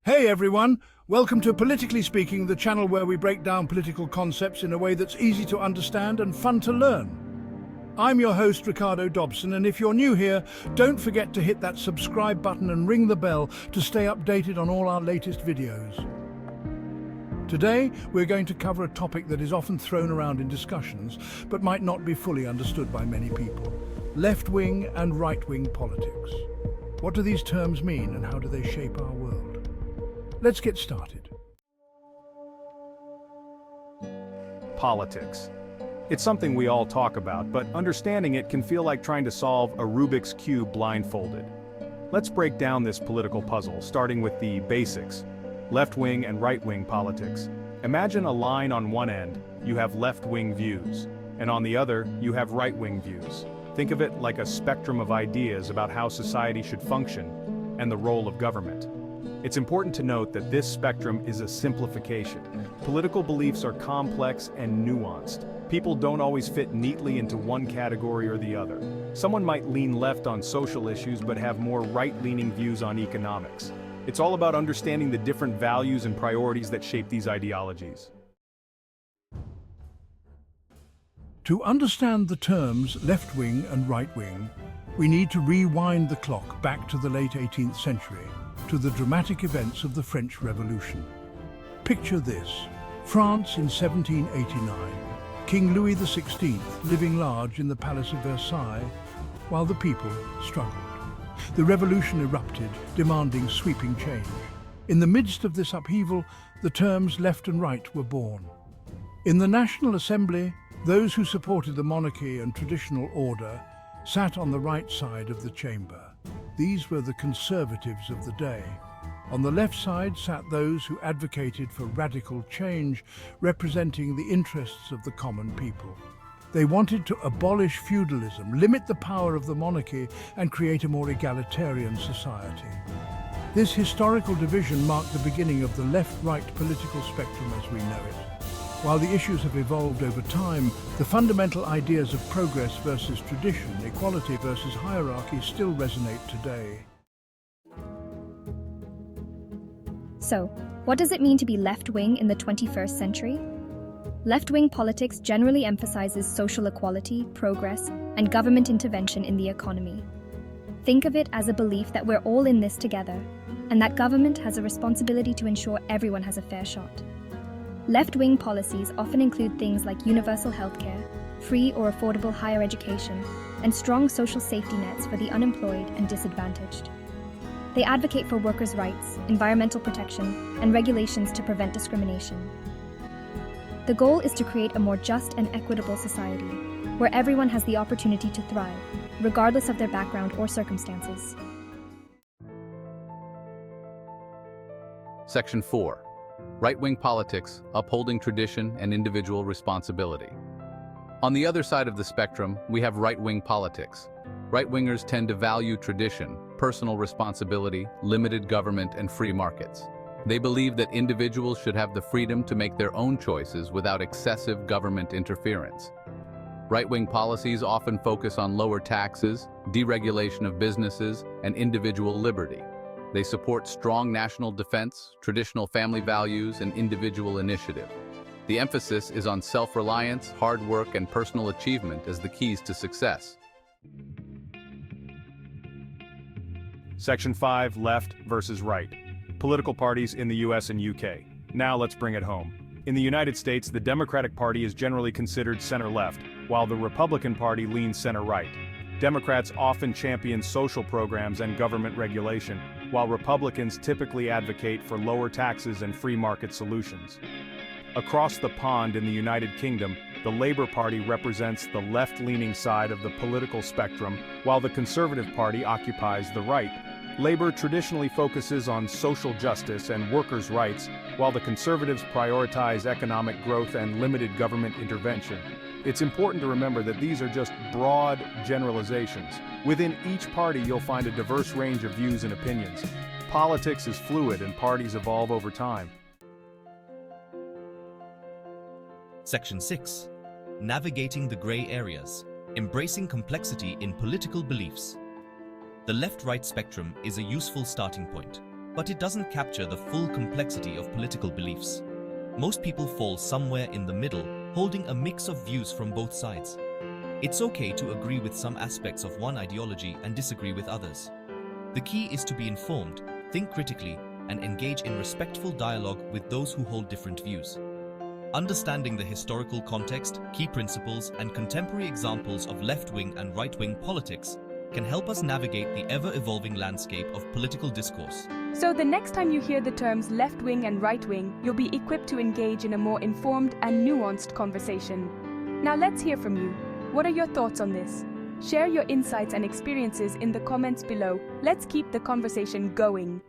Hey everyone, welcome to Politically Speaking, the channel where we break down political concepts in a way that's easy to understand and fun to learn. I'm your host, Ricardo Dobson, and if you're new here, don't forget to hit that subscribe button and ring the bell to stay updated on all our latest videos. Today, we're going to cover a topic that is often thrown around in discussions, but might not be fully understood by many people: left-wing and right-wing politics. What do these terms mean and how do they shape our world? Let's get started. Politics. It's something we all talk about, but understanding it can feel like trying to solve a Rubik's Cube blindfolded. Let's break down this political puzzle, starting with the basics: left-wing and right-wing politics. Imagine a line on one end, you have left-wing views, and on the other, you have right-wing views. Think of it like a spectrum of ideas about how society should function and the role of government. It's important to note that this spectrum is a simplification. Political beliefs are complex and nuanced. People don't always fit neatly into one category or the other. Someone might lean left on social issues but have more right-leaning views on economics. It's all about understanding the different values and priorities that shape these ideologies. To understand the terms left-wing and right-wing, we need to rewind the clock back to the late 18th century, to the dramatic events of the French Revolution. Picture this: France in 1789, King Louis XVI living large in the Palace of Versailles, while the people struggled. The revolution erupted, demanding sweeping change. In the midst of this upheaval, the terms left and right were born. In the National Assembly, those who supported the monarchy and traditional order sat on the right side of the chamber. These were the conservatives of the day. On the left side sat those who advocated for radical change, representing the interests of the common people. They wanted to abolish feudalism, limit the power of the monarchy, and create a more egalitarian society. This historical division marked the beginning of the left-right political spectrum as we know it. While the issues have evolved over time, the fundamental ideas of progress versus tradition, equality versus hierarchy still resonate today. So, what does it mean to be left-wing in the 21st century? Left-wing politics generally emphasizes social equality, progress, and government intervention in the economy. Think of it as a belief that we're all in this together, and that government has a responsibility to ensure everyone has a fair shot. Left-wing policies often include things like universal healthcare, free or affordable higher education, and strong social safety nets for the unemployed and disadvantaged. They advocate for workers' rights, environmental protection, and regulations to prevent discrimination. The goal is to create a more just and equitable society, where everyone has the opportunity to thrive, regardless of their background or circumstances. Section 4. Right-wing politics, upholding tradition and individual responsibility. On the other side of the spectrum, we have right-wing politics. Right-wingers tend to value tradition, personal responsibility, limited government, and free markets. They believe that individuals should have the freedom to make their own choices without excessive government interference. Right-wing policies often focus on lower taxes, deregulation of businesses, and individual liberty. They support strong national defense, traditional family values, and individual initiative. The emphasis is on self-reliance, hard work, and personal achievement as the keys to success. Section 5, left versus right. Political parties in the US and UK. Now let's bring it home. In the United States, the Democratic Party is generally considered center-left, while the Republican Party leans center-right. Democrats often champion social programs and government regulation, while Republicans typically advocate for lower taxes and free market solutions. Across the pond in the United Kingdom, the Labour Party represents the left-leaning side of the political spectrum, while the Conservative Party occupies the right. Labour traditionally focuses on social justice and workers' rights, while the Conservatives prioritize economic growth and limited government intervention. It's important to remember that these are just broad generalizations. Within each party, you'll find a diverse range of views and opinions. Politics is fluid and parties evolve over time. Section 6. Navigating the Grey Areas, Embracing Complexity in Political Beliefs. The left-right spectrum is a useful starting point. but it doesn't capture the full complexity of political beliefs. Most people fall somewhere in the middle, holding a mix of views from both sides. It's okay to agree with some aspects of one ideology and disagree with others. The key is to be informed, think critically, and engage in respectful dialogue with those who hold different views. Understanding the historical context, key principles, and contemporary examples of left-wing and right-wing politics can help us navigate the ever-evolving landscape of political discourse. So the next time you hear the terms left-wing and right-wing, you'll be equipped to engage in a more informed and nuanced conversation. Now let's hear from you. What are your thoughts on this? Share your insights and experiences in the comments below. Let's keep the conversation going.